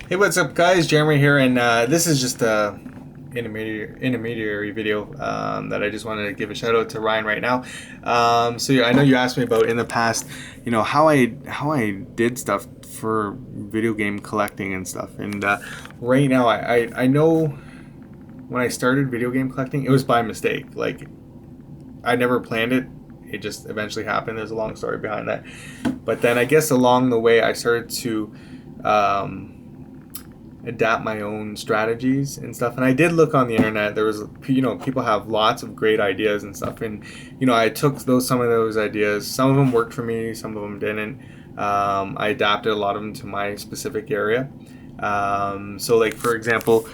Hey, what's up, guys? Jeremy here, and this is just a intermediary video that I just wanted to give a shout out to Ryan right now. I know you asked me about in the past, how I did stuff for video game collecting and stuff, and right now I know when I started video game collecting, it was by mistake. Like I never planned it. It just eventually happened. There's a long story behind that, but then I guess along the way I started to. Adapt my own strategies and stuff. And I did look on the internet. There was, people have lots of great ideas and stuff. And, I took some of those ideas. Some of them worked for me, some of them didn't. I adapted a lot of them to my specific area. Like, for example,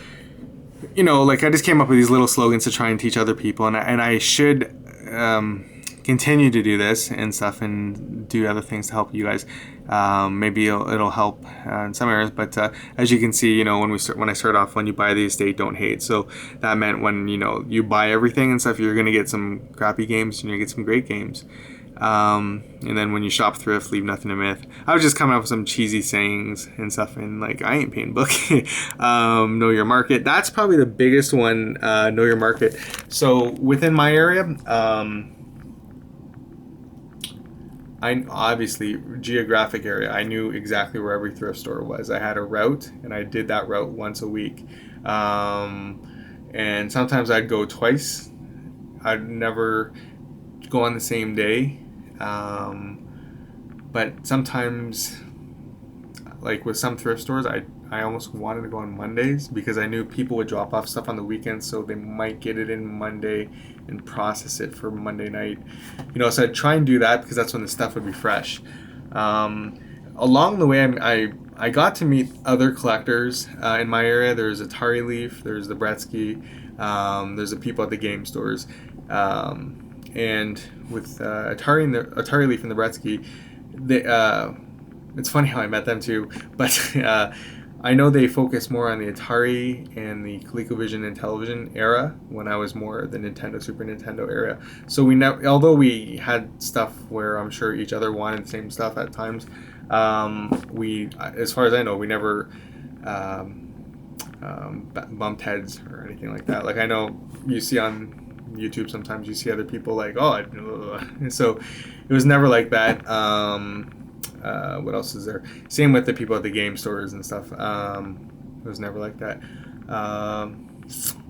like I just came up with these little slogans to try and teach other people. And I should continue to do this and stuff and do other things to help you guys. Maybe it'll help in some areas, but as you can see, when I start off, when you buy the estate, don't hate. So that meant when you buy everything and stuff, you're gonna get some crappy games, you're gonna get some great games. And then when you shop thrift, leave nothing to myth. I was just coming up with some cheesy sayings and stuff, and like I ain't paying book. Know your market. That's probably the biggest one. Know your market. So within my area. I obviously geographic area. I knew exactly where every thrift store was. I had a route, and I did that route once a week. And sometimes I'd go twice. I'd never go on the same day. But sometimes, like with some thrift stores, I almost wanted to go on Mondays because I knew people would drop off stuff on the weekends, so they might get it in Monday and process it for Monday night. So I'd try and do that because that's when the stuff would be fresh. Along the way, I got to meet other collectors in my area. There's Atari Leaf, there's the Bretsky, there's the people at the game stores. And with Atari Leaf and the Bretsky, it's funny how I met them too, but I know they focus more on the Atari and the ColecoVision and television era when I was more the Nintendo, Super Nintendo era. So although we had stuff where I'm sure each other wanted the same stuff at times, as far as I know, we never bumped heads or anything like that. Like I know you see on YouTube sometimes you see other people like, so it was never like that. What else is there? Same with the people at the game stores and stuff. It was never like that.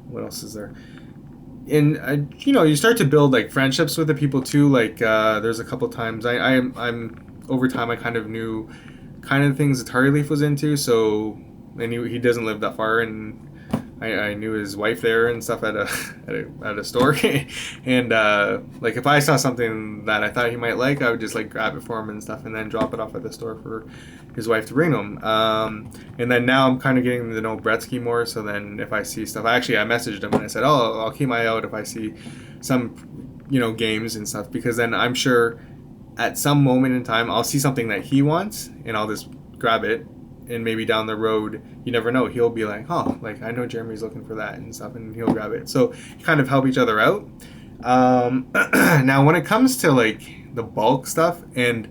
What else is there? And you start to build like friendships with the people too. Like there's a couple times I'm over time I kind of knew kind of the things Atari Leaf was into. So and he doesn't live that far, and I knew his wife there and stuff at a store, and like if I saw something that I thought he might like, I would just like grab it for him and stuff, and then drop it off at the store for his wife to bring him. And then now I'm kind of getting to know Bretsky more. So then if I see stuff, I messaged him and I said, I'll keep my eye out if I see some games and stuff, because then I'm sure at some moment in time I'll see something that he wants and I'll just grab it. And maybe down the road, you never know, he'll be like, like I know Jeremy's looking for that and stuff, and he'll grab it. So kind of help each other out. Now, when it comes to like the bulk stuff, and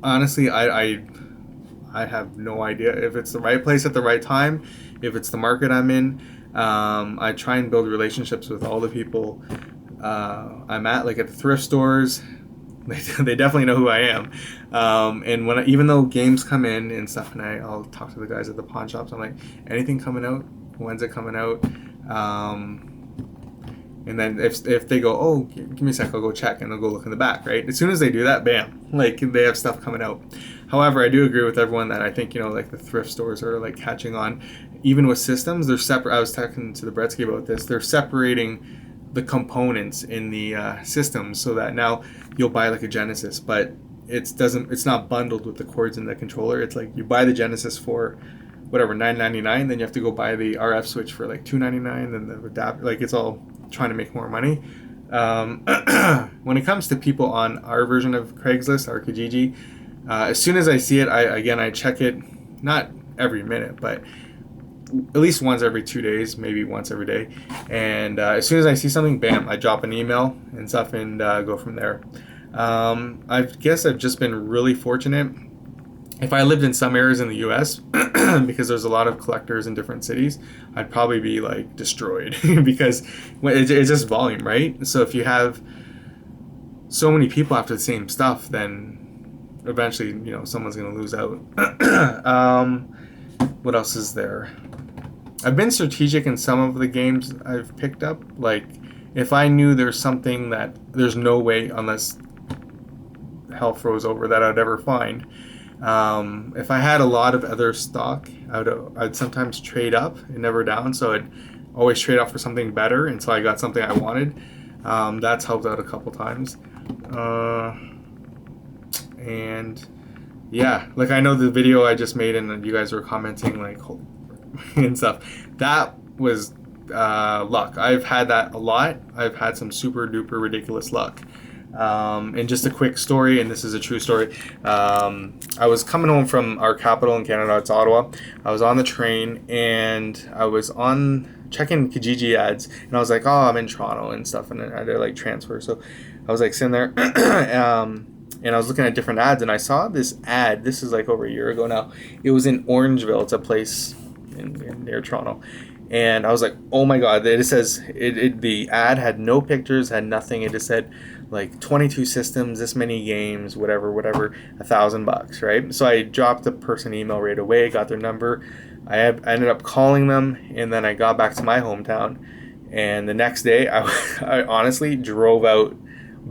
honestly, I have no idea if it's the right place at the right time, if it's the market I'm in. I try and build relationships with all the people I'm at, like at the thrift stores. They definitely know who I am, and even though games come in and stuff, and I'll talk to the guys at the pawn shops. I'm like, anything coming out? When's it coming out? And then if they go, give me a sec, I'll go check, and they'll go look in the back. Right, as soon as they do that, bam, like they have stuff coming out. However, I do agree with everyone that I think like the thrift stores are like catching on, even with systems. They're separate. I was talking to the Bretsky about this. They're separating the components in the systems so that now you'll buy like a Genesis, but it's not bundled with the cords in the controller. It's like you buy the Genesis for whatever $9.99, then you have to go buy the RF switch for like $2.99, then the adapter. Like it's all trying to make more money. When it comes to people on our version of Craigslist, our Kijiji, as soon as I see it, I check it, not every minute, but at least once every 2 days, maybe once every day. And as soon as I see something, bam, I drop an email and stuff and go from there. I guess I've just been really fortunate if I lived in some areas in the U.S., because there's a lot of collectors in different cities, I'd probably be like destroyed because it's just volume, right? So if you have so many people after the same stuff, then eventually, someone's gonna lose out. What else is there? I've been strategic in some of the games I've picked up. Like, if I knew there's something that there's no way, unless hell froze over, that I'd ever find. If I had a lot of other stock, I'd sometimes trade up and never down. So I'd always trade up for something better until I got something I wanted. That's helped out a couple times. And yeah, like I know the video I just made and you guys were commenting like and stuff. That was luck. I've had that a lot. I've had some super duper ridiculous luck. And just a quick story, and this is a true story. I was coming home from our capital in Canada, it's Ottawa. I was on the train and I was checking Kijiji ads, and I was like, oh, I'm in Toronto and stuff, and I had to like transfer. So I was like sitting there, and I was looking at different ads, and I saw this ad. This is like over a year ago now. It was in Orangeville. It's a place near Toronto. And I was like, oh my God, it says, the ad had no pictures, had nothing. It just said like 22 systems, this many games, whatever, $1,000, right? So I dropped the person email right away, got their number. I ended up calling them, and then I got back to my hometown. And the next day, I honestly drove out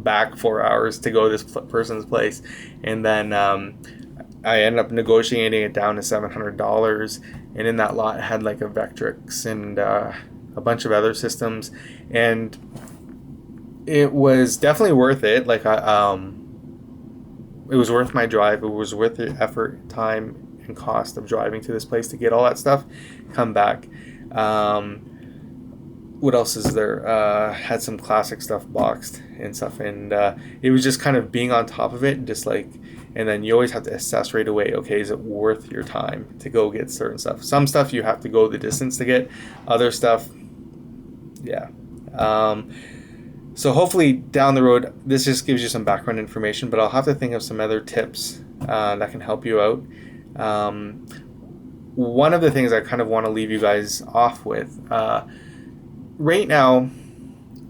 back 4 hours to go to this person's place. And then I ended up negotiating it down to $700. And in that lot, it had like a Vectrix and a bunch of other systems. And it was definitely worth it. Like, it was worth my drive. It was worth the effort, time, and cost of driving to this place to get all that stuff, come back. What else is there? Had some classic stuff boxed and stuff, and it was just kind of being on top of it, just like, and then you always have to assess right away, okay, is it worth your time to go get certain stuff? Some stuff you have to go the distance to get, other stuff, yeah. So hopefully down the road, this just gives you some background information, but I'll have to think of some other tips that can help you out. One of the things I kind of want to leave you guys off with, right now,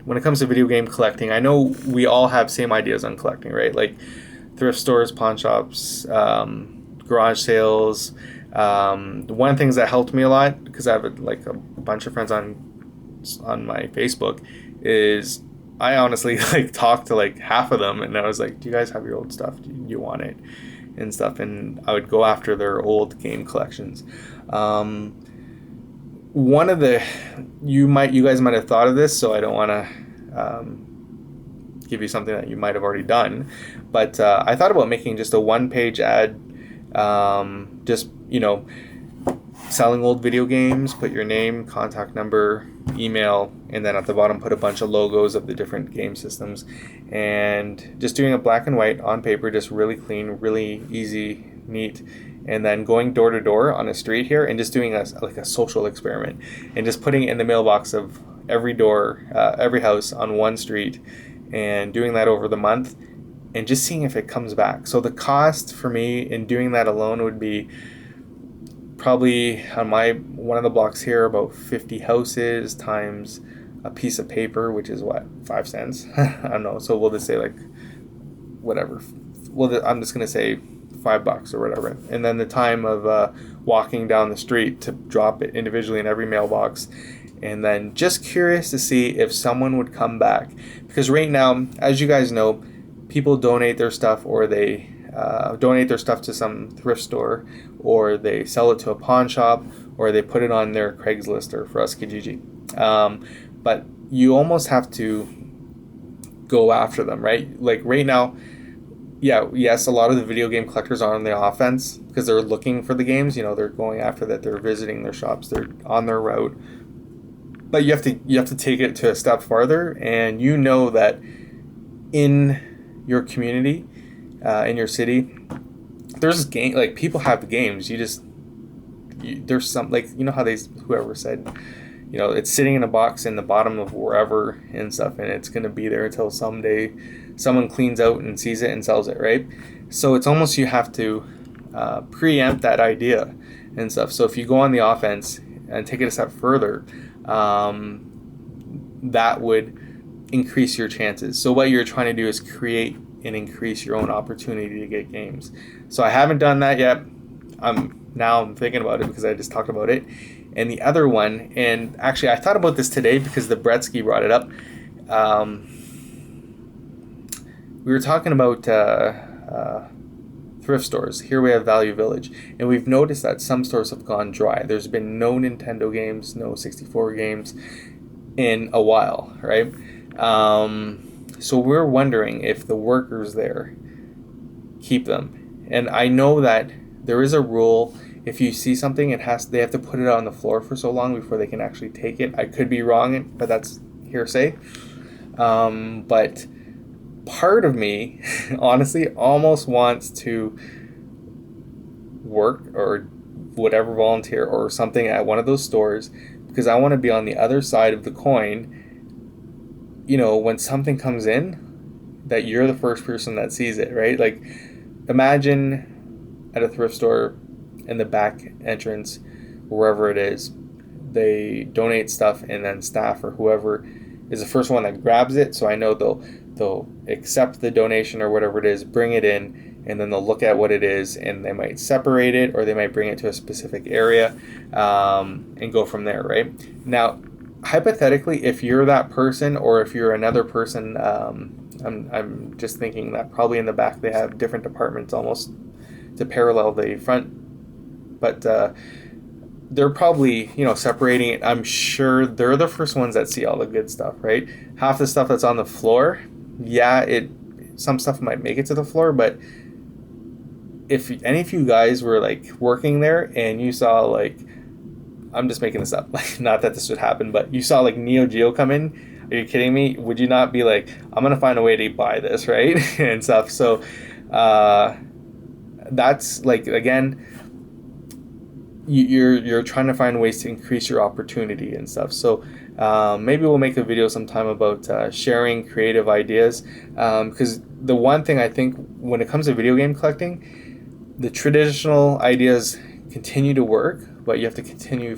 when it comes to video game collecting, I know we all have same ideas on collecting, right? Like thrift stores, pawn shops, garage sales. One of the things that helped me a lot, because I have a bunch of friends on my Facebook, is I honestly like talked to like half of them, and I was like, do you guys have your old stuff? Do you want it? And stuff, and I would go after their old game collections. One of the, you guys might have thought of this, so I don't want to give you something that you might have already done, but I thought about making just a one-page ad, just, selling old video games, put your name, contact number, email, and then at the bottom put a bunch of logos of the different game systems, and just doing it black and white on paper, just really clean, really easy, neat, and then going door to door on a street here and just doing a social experiment and just putting it in the mailbox of every door, every house on one street, and doing that over the month and just seeing if it comes back. So the cost for me in doing that alone would be probably on one of the blocks here about 50 houses times a piece of paper, which is what, 5 cents? I don't know. So we'll just say like whatever. Well, I'm just gonna say $5 or whatever, and then the time of walking down the street to drop it individually in every mailbox, and then just curious to see if someone would come back, because right now, as you guys know, people donate their stuff, or they donate their stuff to some thrift store, or they sell it to a pawn shop, or they put it on their Craigslist or for us Kijiji. But you almost have to go after them, right? Like right now, yes, a lot of the video game collectors are on the offense because they're looking for the games. They're going after that. They're visiting their shops. They're on their route. But you have to take it to a step farther, and that in your community, in your city, there's game, like people have the games. There's some, like, how whoever said, it's sitting in a box in the bottom of wherever and stuff, and it's gonna be there until someday someone cleans out and sees it and sells it, right? So it's almost, you have to preempt that idea and stuff. So if you go on the offense and take it a step further, that would increase your chances. So what you're trying to do is create and increase your own opportunity to get games. So I haven't done that yet. I'm thinking about it because I just talked about it. And the other one, and actually I thought about this today because the Bretsky brought it up. We were talking about thrift stores. Here we have Value Village, and we've noticed that some stores have gone dry. There's been no Nintendo games, no 64 games in a while, right? So we're wondering if the workers there keep them. And I know that there is a rule. If you see something, they have to put it on the floor for so long before they can actually take it. I could be wrong, but that's hearsay. But part of me, honestly, almost wants to work or whatever, volunteer or something at one of those stores, because I want to be on the other side of the coin. You know, when something comes in, that you're the first person that sees it, right? Like, imagine at a thrift store in the back entrance, wherever it is, they donate stuff, and then staff or whoever is the first one that grabs it. So I know they'll accept the donation or whatever it is, bring it in, and then they'll look at what it is, and they might separate it or they might bring it to a specific area and go from there, right? Now, hypothetically, if you're that person or if you're another person, I'm just thinking that probably in the back they have different departments almost to parallel the front, but they're probably, separating it. I'm sure they're the first ones that see all the good stuff, right? Half the stuff that's on the floor, some stuff might make it to the floor, but if any of you guys were like working there and you saw, like, I'm just making this up, like, not that this would happen, but you saw like Neo Geo come in, are you kidding me? Would you not be like, I'm gonna find a way to buy this, right? And stuff. So that's like, again, you're trying to find ways to increase your opportunity and stuff. So maybe we'll make a video sometime about sharing creative ideas, because the one thing I think when it comes to video game collecting, the traditional ideas continue to work, but you have to continue